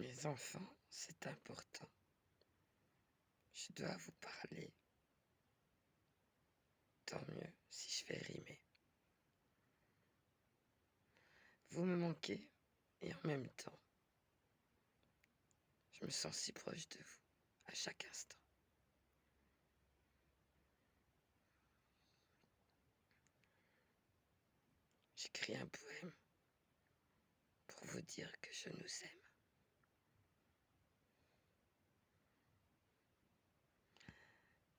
Mes enfants, c'est important. Je dois vous parler. Tant mieux si je fais rimer. Vous me manquez et en même temps, je me sens si proche de vous à chaque instant. J'écris un poème pour vous dire que je nous aime.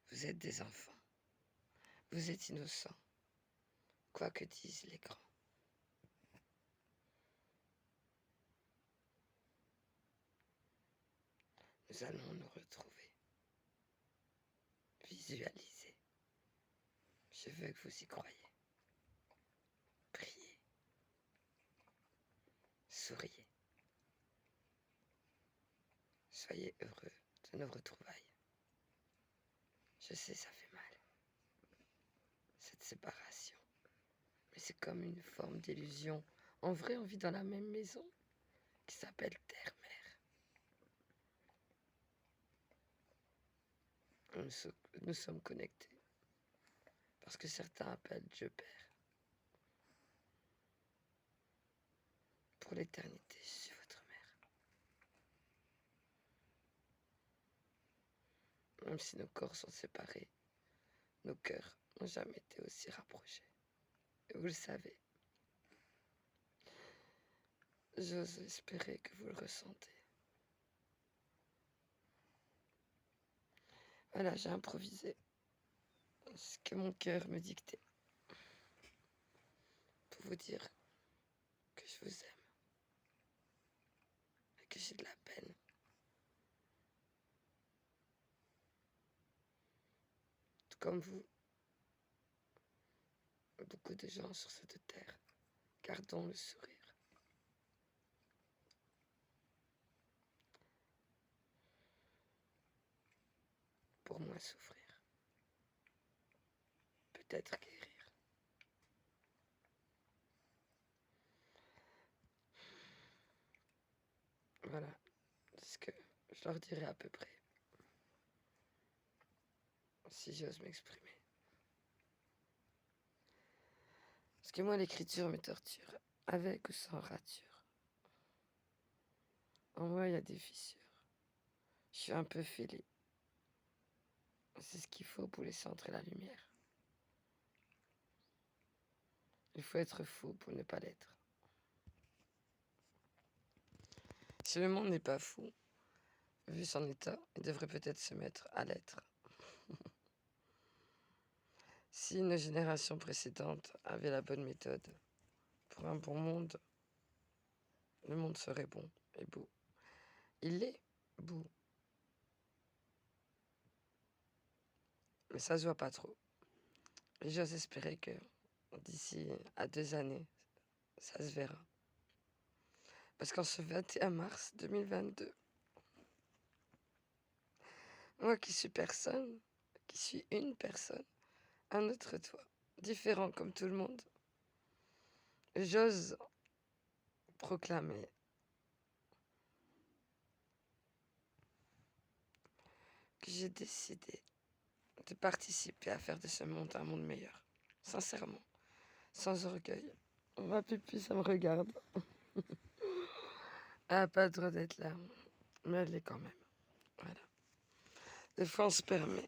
Vous êtes des enfants. Vous êtes innocents, quoi que disent les grands. Nous allons nous retrouver. Visualisez. Je veux que vous y croyez. Priez. Souriez. Soyez heureux de nos retrouvailles. Je sais, ça fait mal, cette séparation. Mais c'est comme une forme d'illusion. En vrai, on vit dans la même maison qui s'appelle Terre-Mère. Nous sommes connectés parce que certains appellent Dieu Père. Pour l'éternité, je suis votre mère. Même si nos corps sont séparés, nos cœurs n'ont jamais été aussi rapprochés. Et vous le savez. J'ose espérer que vous le ressentez. Voilà, j'ai improvisé ce que mon cœur me dictait pour vous dire que je vous aime et que j'ai de la peine. Tout comme vous, beaucoup de gens sur cette terre, gardons le sourire. Pour moins souffrir. Peut-être guérir. Voilà, c'est ce que je leur dirai à peu près, si j'ose m'exprimer. Parce que moi, l'écriture me torture, avec ou sans rature. En moi, il y a des fissures. Je suis un peu fêlée. C'est ce qu'il faut pour laisser entrer la lumière. Il faut être fou pour ne pas l'être. Si le monde n'est pas fou, vu son état, il devrait peut-être se mettre à l'être. Si nos générations précédentes avaient la bonne méthode pour un bon monde, le monde serait bon et beau. Il est beau. Mais ça se voit pas trop. Et j'ose espérer que d'ici à 2 années, ça se verra. Parce qu'en ce 21 mars 2022, moi qui suis personne, qui suis une personne, un autre toi, différent comme tout le monde, j'ose proclamer que j'ai décidé de participer à faire de ce monde un monde meilleur. Sincèrement, sans orgueil. Ma pupille, ça me regarde. Elle n'a pas le droit d'être là, mais elle l'est quand même. Voilà. Des fois, on se permet.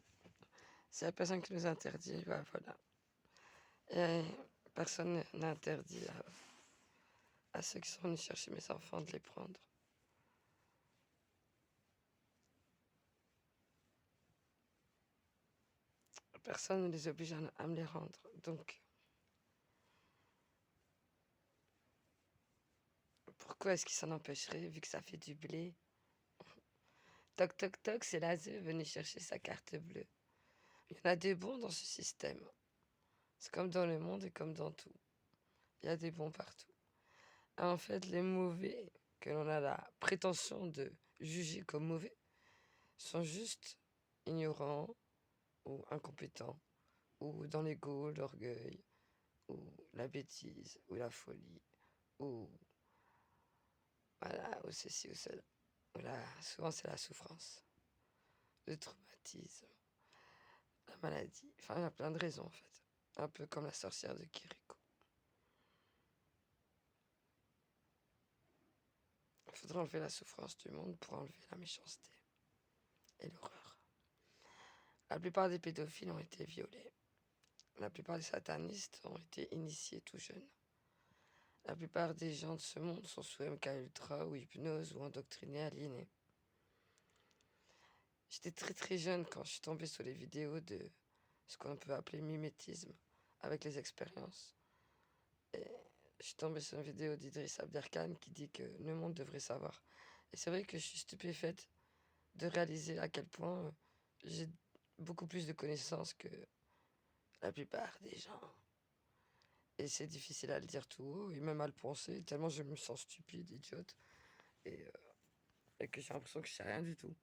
C'est la personne qui nous interdit, bah voilà. Et personne n'a interdit à ceux qui sont venus chercher mes enfants de les prendre. Personne ne les oblige à me les rendre. Donc, pourquoi est-ce qu'ils s'en empêcheraient, vu que ça fait du blé? Toc, toc, toc, c'est l'ASE, venez chercher sa carte bleue. Il y en a des bons dans ce système. C'est comme dans le monde et comme dans tout. Il y a des bons partout. En fait, les mauvais, que l'on a la prétention de juger comme mauvais, sont juste ignorants ou incompétents, ou dans l'ego, l'orgueil, ou la bêtise, ou la folie, ou voilà, ou ceci ou cela. Voilà, souvent c'est la souffrance, le traumatisme, la maladie. Enfin, il y a plein de raisons en fait. Un peu comme la sorcière de Kiriko. Il faudrait enlever la souffrance du monde pour enlever la méchanceté et l'horreur. La plupart des pédophiles ont été violés. La plupart des satanistes ont été initiés tout jeunes. La plupart des gens de ce monde sont sous MK Ultra ou hypnose ou endoctrinés, aliénés. J'étais très très jeune quand je suis tombée sur les vidéos de ce qu'on peut appeler mimétisme avec les expériences. Et je suis tombée sur une vidéo d'Idriss Abderkane qui dit que le monde devrait savoir. Et c'est vrai que je suis stupéfaite de réaliser à quel point j'ai beaucoup plus de connaissances que la plupart des gens. Et c'est difficile à le dire tout haut et même à le penser, tellement je me sens stupide, idiote, et, euh, et que j'ai l'impression que je sais rien du tout.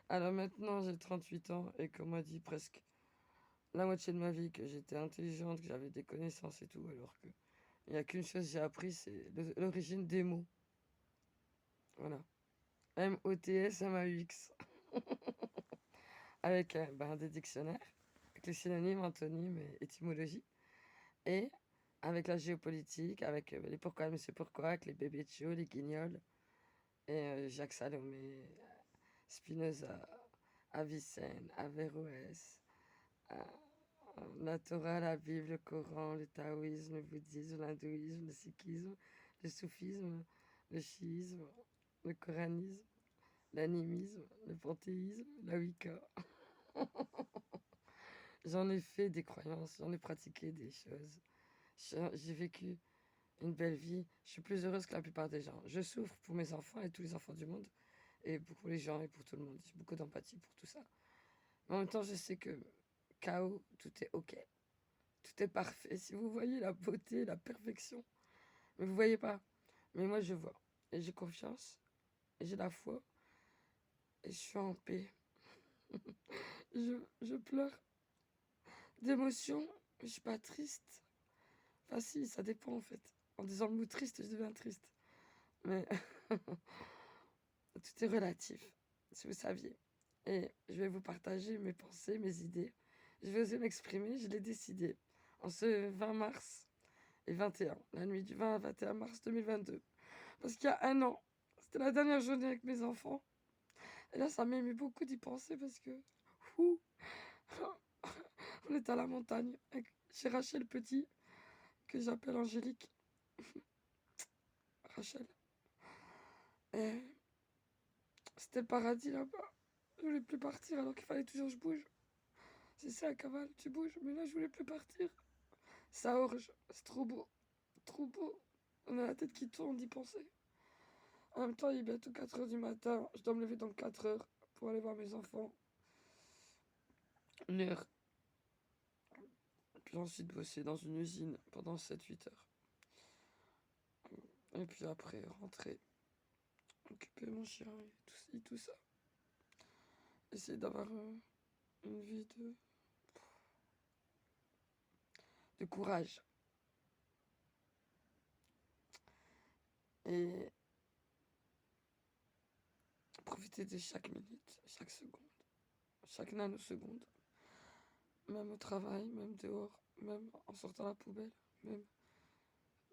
Alors maintenant, j'ai 38 ans et qu'on m'a dit presque la moitié de ma vie que j'étais intelligente, que j'avais des connaissances et tout, alors que il n'y a qu'une chose que j'ai appris, c'est l'origine des mots. Voilà. M-O-T-S, M-A-U-X. Avec des dictionnaires, avec les synonymes, antonymes et étymologies. Et avec la géopolitique, avec les pourquoi, mais c'est pourquoi, avec les bébés de chiots, les guignols, et Jacques Salomé, Spinoza, Avicenne, Averroès, euh, la Torah, la Bible, le Coran, le taoïsme, le bouddhisme, l'hindouisme, le sikhisme, le soufisme, le chiisme, le coranisme, l'animisme, le panthéisme, la Wicca. J'en ai fait des croyances, j'en ai pratiqué des choses. J'ai vécu une belle vie. Je suis plus heureuse que la plupart des gens. Je souffre pour mes enfants et tous les enfants du monde, et pour les gens et pour tout le monde. J'ai beaucoup d'empathie pour tout ça. Mais en même temps, je sais que chaos, tout est ok. Tout est parfait. Si vous voyez la beauté, la perfection, mais vous voyez pas. Mais moi, je vois. Et j'ai confiance. Et j'ai la foi. Et je suis en paix. Je pleure d'émotion. Je suis pas triste. Enfin, si, ça dépend en fait. En disant le mot triste, je deviens triste. Mais tout est relatif, si vous saviez. Et je vais vous partager mes pensées, mes idées. Je vais oser m'exprimer, je l'ai décidé. En ce 20 mars et 21, la nuit du 20 à 21 mars 2022. Parce qu'il y a un an, c'était la dernière journée avec mes enfants. Et là, ça m'a ému beaucoup d'y penser parce que... Ouh, on est à la montagne chez Rachel Petit, que j'appelle Angélique. Rachel. Et c'était le paradis là-bas. Je voulais plus partir alors qu'il fallait toujours que je bouge. C'est ça, à cavale, tu bouges. Mais là, je voulais plus partir. Ça orge. C'est trop beau. Trop beau. On a la tête qui tourne d'y penser. En même temps, il est bientôt 4 heures du matin. Je dois me lever dans 4 heures pour aller voir mes enfants. Une heure. Puis ensuite bosser dans une usine pendant 7-8 heures. Et puis après, rentrer. Occuper mon chien et tout ça. Essayer d'avoir une vie de courage. Et profiter de chaque minute, chaque seconde, chaque nanoseconde. Même au travail, même dehors, même en sortant la poubelle, même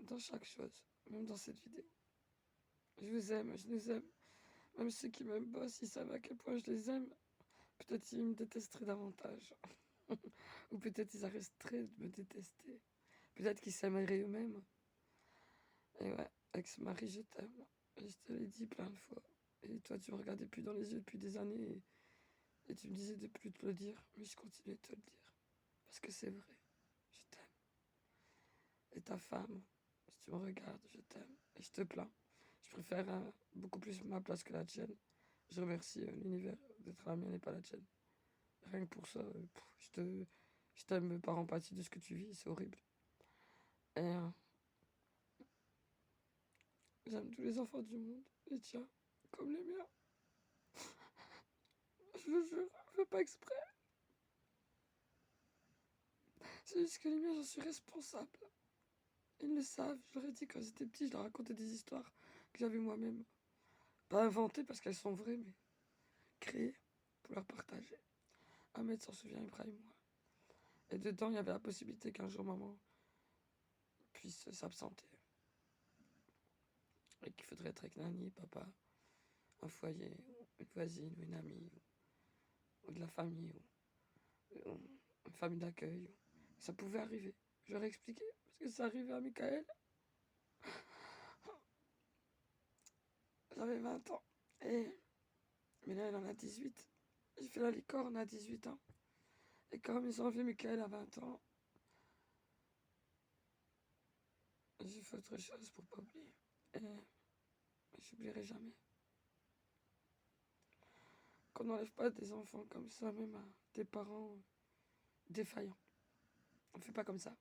dans chaque chose, même dans cette vidéo. Je vous aime, je nous aime. Même ceux qui m'aiment pas, s'ils savent à quel point je les aime, peut-être ils me détesteraient davantage. Ou peut-être ils arrêteraient de me détester. Peut-être qu'ils s'aimeraient eux-mêmes. Et ouais, ex-mari, je t'aime. Et je te l'ai dit plein de fois. Et toi, tu me regardais plus dans les yeux depuis des années et tu me disais de plus te le dire. Mais je continue de te le dire. Parce que c'est vrai. Je t'aime. Et ta femme, si tu me regardes, je t'aime. Et je te plains. Je préfère beaucoup plus ma place que la tienne. Je remercie l'univers d'être la mienne et pas la tienne. Rien que pour ça, je t'aime par empathie de ce que tu vis, c'est horrible. Et j'aime tous les enfants du monde, les tiens, comme les miens. Je le jure, je fais pas exprès. C'est juste que les miens, j'en suis responsable. Ils le savent, je leur ai dit quand j'étais petit, je leur racontais des histoires que j'avais moi-même. Pas inventées parce qu'elles sont vraies, mais créées pour leur partager. Ahmed s'en souvient, Ibrahim, moi. Et dedans, il y avait la possibilité qu'un jour maman puisse s'absenter. Et qu'il faudrait être avec Nani, papa, un foyer, une voisine, ou une amie, ou de la famille, ou une famille d'accueil. Ça pouvait arriver. J'aurais expliqué, parce que ça arrivait à Michael. J'avais 20 ans. Mais là, elle en a 18. J'ai fait la licorne à 18 ans. Et comme ils ont enlevé Michael à 20 ans, j'ai fait autre chose pour pas oublier. Et j'oublierai jamais. Qu'on n'enlève pas des enfants comme ça, même à des parents défaillants. On fait pas comme ça.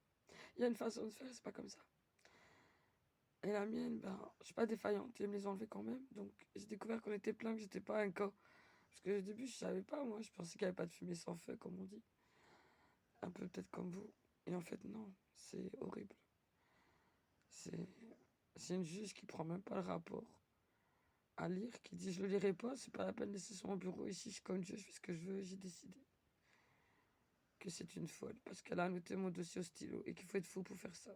Il y a une façon de faire, c'est pas comme ça. Et la mienne, je suis pas défaillante, ils me les ont enlevés quand même. Donc j'ai découvert qu'on était plein, que j'étais pas un cas. Parce que au début, je savais pas, moi, je pensais qu'il n'y avait pas de fumée sans feu, comme on dit. Un peu peut-être comme vous. Et en fait, non, c'est horrible. C'est une juge qui prend même pas le rapport à lire, qui dit je le lirai pas, c'est pas la peine de laisser sur mon bureau ici, je suis comme Dieu, je fais ce que je veux, j'ai décidé que c'est une folle, parce qu'elle a annoté mon dossier au stylo et qu'il faut être fou pour faire ça.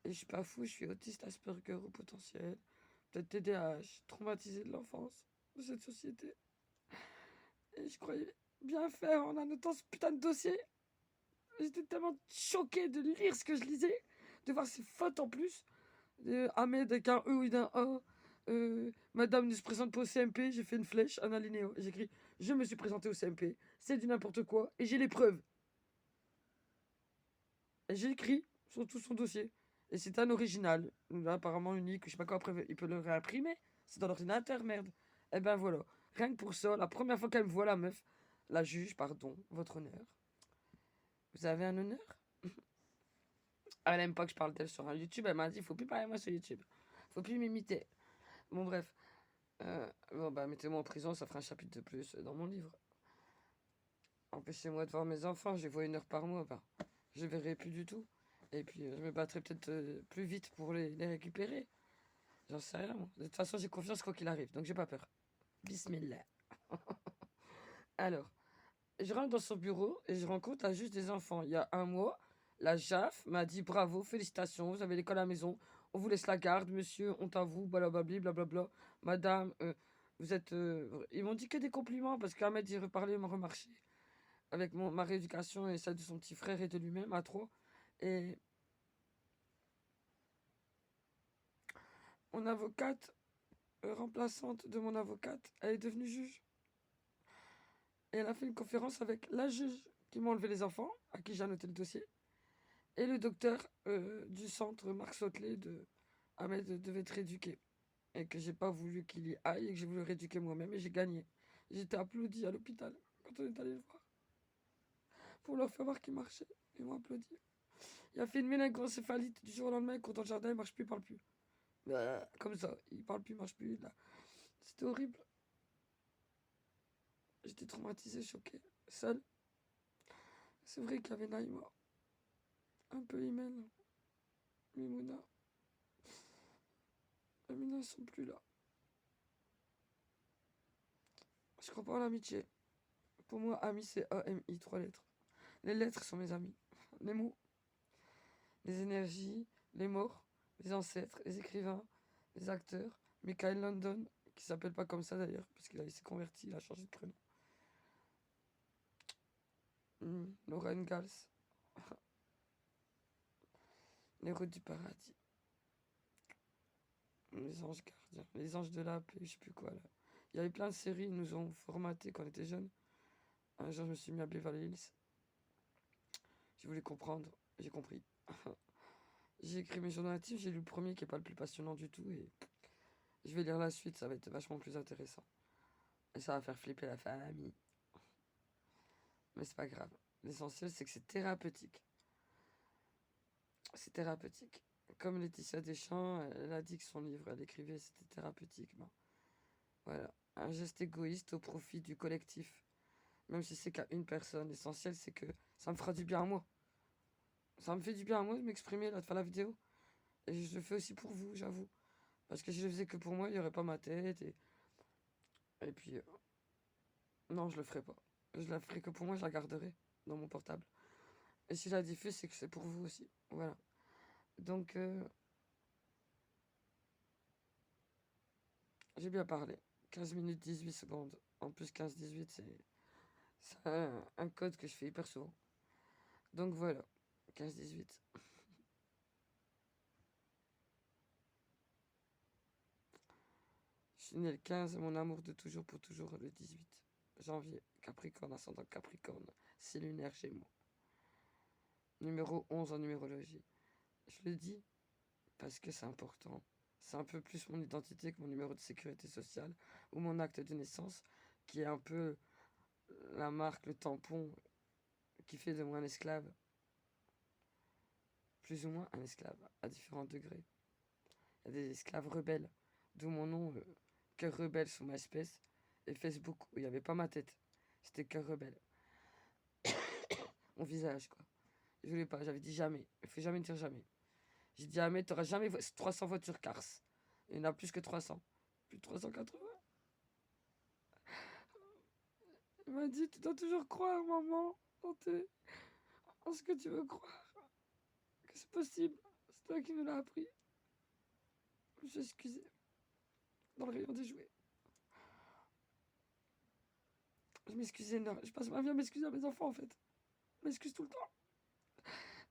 Et je suis pas fou, je suis autiste Asperger au potentiel, peut-être TDAH, traumatisé de l'enfance, de cette société. Et je croyais bien faire en annotant ce putain de dossier. J'étais tellement choquée de lire ce que je lisais, de voir ces fautes en plus. Ahmed avec un E ou d'un A. Madame ne se présente pas au CMP, j'ai fait une flèche, un alinéo. J'ai écrit je me suis présenté au CMP, c'est du n'importe quoi, et j'ai les preuves. Et j'ai écrit sur tout son dossier. Et c'est un original, apparemment unique, je sais pas quoi, après il peut le réimprimer. C'est dans l'ordinateur, merde. Et ben voilà, rien que pour ça, la première fois qu'elle me voit, la meuf, la juge, pardon, votre honneur. Vous avez un honneur? Elle aime pas que je parle d'elle sur un YouTube, elle m'a dit faut plus parler de moi sur YouTube. Faut plus m'imiter. Bon bref. Mettez-moi en prison, ça fera un chapitre de plus dans mon livre. Empêchez-moi de voir mes enfants, je les vois 1 heure par mois, je les verrai plus du tout. Et puis je me battrai peut-être plus vite pour les récupérer. J'en sais rien, moi. De toute façon, j'ai confiance quoi qu'il arrive, donc j'ai pas peur. Bismillah. Alors, je rentre dans son bureau et je rencontre la juge des enfants. Il y a un mois, la JAF m'a dit bravo, félicitations, vous avez l'école à la maison, on vous laisse la garde, monsieur, honte à vous, blablabla, blablabla. Madame, vous êtes. Ils m'ont dit que des compliments parce qu'Ahmed y reparlait, m'a remarché avec ma rééducation et celle de son petit frère et de lui-même à 3. Et mon avocate, remplaçante de mon avocate, elle est devenue juge. Et elle a fait une conférence avec la juge qui m'a enlevé les enfants, à qui j'ai annoté le dossier, et le docteur du centre, Marc Sautelet, de Ahmed devait être rééduqué. Et que j'ai pas voulu qu'il y aille et que j'ai voulu rééduquer moi-même et j'ai gagné. J'ai été applaudi à l'hôpital quand on est allé le voir. Pour leur faire voir qu'il marchait. Ils m'ont applaudi. Il a fait une méningoencéphalite du jour au lendemain, il court dans le jardin, il marche plus, il parle plus. Comme ça, il parle plus, il marche plus. Là. C'était horrible. J'étais traumatisée, choquée, seule. C'est vrai qu'il y avait Naïma, un peu Imen, Mimouna. Amina, ils sont plus là. Je crois pas en l'amitié. Pour moi, ami, c'est A-M-I, 3 lettres. Les lettres sont mes amis. Les mots, les énergies, les morts, les ancêtres, les écrivains, les acteurs. Michael London, qui s'appelle pas comme ça d'ailleurs, parce qu'il s'est converti, il a changé de prénom. Lauren Gals. Les routes du paradis. Les anges gardiens. Les anges de la paix, je sais plus quoi là. Il y avait plein de séries, ils nous ont formatés quand on était jeunes. Un jour, je me suis mis à Beverly Hills. J'ai voulu comprendre, j'ai compris. J'ai écrit mes journaux intimes, j'ai lu le premier qui est pas le plus passionnant du tout et je vais lire la suite, ça va être vachement plus intéressant. Et ça va faire flipper la famille. Mais c'est pas grave. L'essentiel, c'est que c'est thérapeutique. C'est thérapeutique. Comme Laetitia Deschamps, elle a dit que son livre, elle écrivait, c'était thérapeutique. Ben, voilà. Un geste égoïste au profit du collectif. Même si c'est qu'à une personne. L'essentiel, c'est que ça me fera du bien à moi. Ça me fait du bien à moi de m'exprimer, là, de faire la vidéo. Et je le fais aussi pour vous, j'avoue. Parce que si je le faisais que pour moi, il n'y aurait pas ma tête. Et puis, non, je le ferai pas. Je la ferai que pour moi, je la garderai dans mon portable. Et si je la diffuse, c'est que c'est pour vous aussi. Voilà. Donc, j'ai bien parlé. 15 minutes 18 secondes. En plus, 15-18, c'est un code que je fais hyper souvent. Donc voilà, 15-18. Je suis né le 15 et mon amour de toujours pour toujours le 18. Janvier, Capricorne, ascendant Capricorne, c'est lunaire Gémeaux. Numéro 11 en numérologie. Je le dis parce que c'est important. C'est un peu plus mon identité que mon numéro de sécurité sociale ou mon acte de naissance, qui est un peu la marque, le tampon qui fait de moi un esclave. Plus ou moins un esclave, à différents degrés. Il y a des esclaves rebelles, d'où mon nom, Cœur rebelle sur ma espèce, et Facebook, où il n'y avait pas ma tête. C'était Cœur rebelle. Mon visage, quoi. Je voulais pas, j'avais dit jamais. Il faut jamais dire jamais. J'ai dit jamais, t'auras jamais 300 voitures Cars. Il y en a plus que 300. Plus de 380. Il m'a dit, tu dois toujours croire, maman, en ce que tu veux croire. Que c'est possible. C'est toi qui nous l'as appris. Je me suis excusée. Dans le rayon des jouets. Je m'excusais, non. Je passe ma vie à m'excuser à mes enfants, en fait. Je m'excuse tout le temps.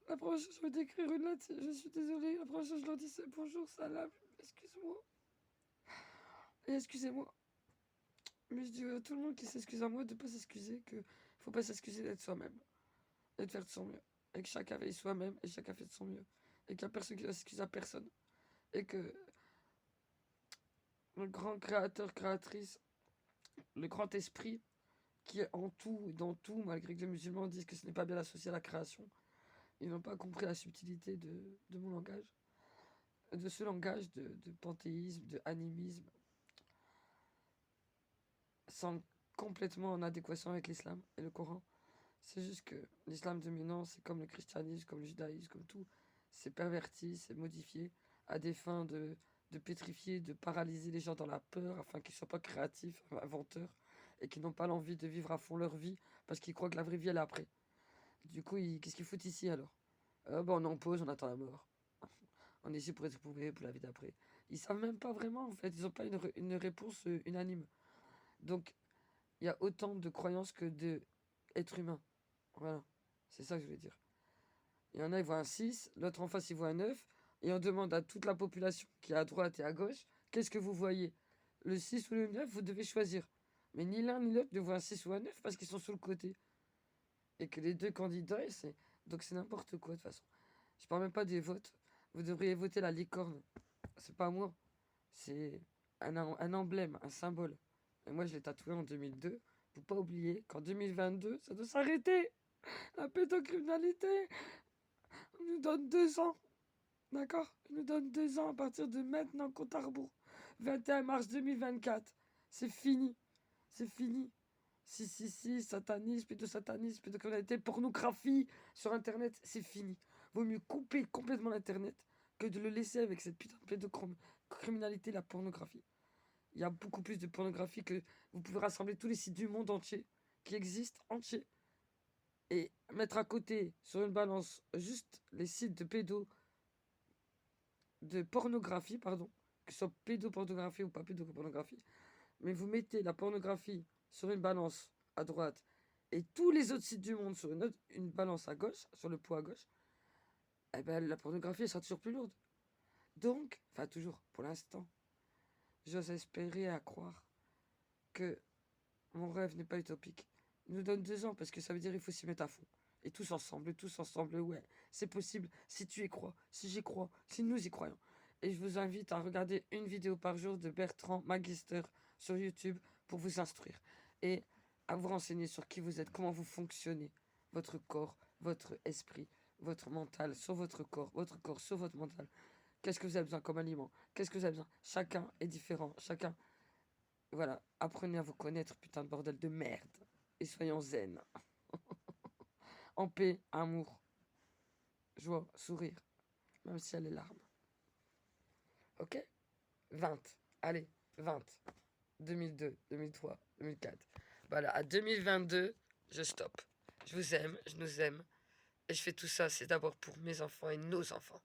La première chose, je vais t'écrire une lettre. Je suis désolée. La première chose, je leur dis, c'est bonjour, salam. Excuse-moi. Et excusez-moi. Mais je dis à tout le monde qui s'excuse à moi de ne pas s'excuser, qu'il faut pas s'excuser d'être soi-même. Et de faire de son mieux. Et que chacun veille soi-même et chacun fait de son mieux. Et qu'il n'y a personne qui doit s'excuser à personne. Et que le grand créateur, créatrice, le grand esprit qui est en tout et dans tout, malgré que les musulmans disent que ce n'est pas bien associé à la création, ils n'ont pas compris la subtilité de mon langage, de ce langage de panthéisme, de animisme, sans complètement en adéquation avec l'islam et le Coran. C'est juste que l'islam dominant, c'est comme le christianisme, comme le judaïsme, comme tout, c'est perverti, c'est modifié à des fins de pétrifier, de paralyser les gens dans la peur afin qu'ils ne soient pas créatifs, inventeurs, et qu'ils n'ont pas l'envie de vivre à fond leur vie parce qu'ils croient que la vraie vie elle est après. Du coup, qu'est-ce qu'ils foutent ici alors? On est en pause, on attend la mort. On est ici pour être éprouvé pour la vie d'après. Ils savent même pas vraiment en fait, ils n'ont pas une réponse unanime. Donc, il y a autant de croyances que d'êtres humains. Voilà, c'est ça que je voulais dire. Il y en a, ils voient un 6, l'autre en face, il voit un 9, et on demande à toute la population qui est à droite et à gauche, qu'est-ce que vous voyez? Le 6 ou le 9, vous devez choisir. Mais ni l'un ni l'autre ne voit un 6 ou un 9 parce qu'ils sont sur le côté. Et que les deux candidats, c'est... Donc c'est n'importe quoi de toute façon. Je parle même pas des votes. Vous devriez voter la licorne. C'est pas moi. C'est un emblème, un symbole. Et moi, je l'ai tatoué en 2002. Faut pas oublier qu'en 2022, ça doit s'arrêter. La pédocriminalité nous donne 2 ans. D'accord? Il nous donne 2 ans à partir de maintenant, compte à rebours. 21 mars 2024. C'est fini. C'est fini. Si, satanisme, pédocriminalité, pornographie sur Internet, c'est fini. Vaut mieux couper complètement l'Internet que de le laisser avec cette putain de pédocriminalité, la pornographie. Il y a beaucoup plus de pornographie que vous pouvez rassembler tous les sites du monde entier qui existent entiers et mettre à côté sur une balance juste les sites de pornographie, pardon, que ce soit pédopornographie ou pas pédopornographie, mais vous mettez la pornographie sur une balance à droite et tous les autres sites du monde sur une balance à gauche, sur le poids à gauche, eh ben la pornographie elle sera toujours plus lourde. Donc, enfin toujours, pour l'instant, j'ose espérer à croire que mon rêve n'est pas utopique. Il nous donne 2 ans parce que ça veut dire qu'il faut s'y mettre à fond. Et tous ensemble, ouais, c'est possible si tu y crois, si j'y crois, si nous y croyons. Et je vous invite à regarder une vidéo par jour de Bertrand Magister sur YouTube pour vous instruire et à vous renseigner sur qui vous êtes, comment vous fonctionnez, votre corps, votre esprit, votre mental sur votre corps sur votre mental. Qu'est-ce que vous avez besoin comme aliment? Qu'est-ce que vous avez besoin? Chacun est différent, chacun... Voilà, apprenez à vous connaître, putain de bordel de merde. Et soyons zen. En paix, amour, joie, sourire, même si elle est larmes. Ok? 20. Allez, 20. 2002, 2003, 2004. Voilà, à 2022, je stoppe. Je vous aime, je nous aime. Et je fais tout ça, c'est d'abord pour mes enfants et nos enfants.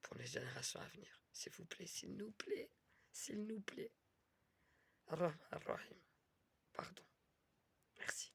Pour les générations à venir. S'il vous plaît, s'il nous plaît. S'il nous plaît. Ar-Rahman Ar-Rahim. Pardon. Merci.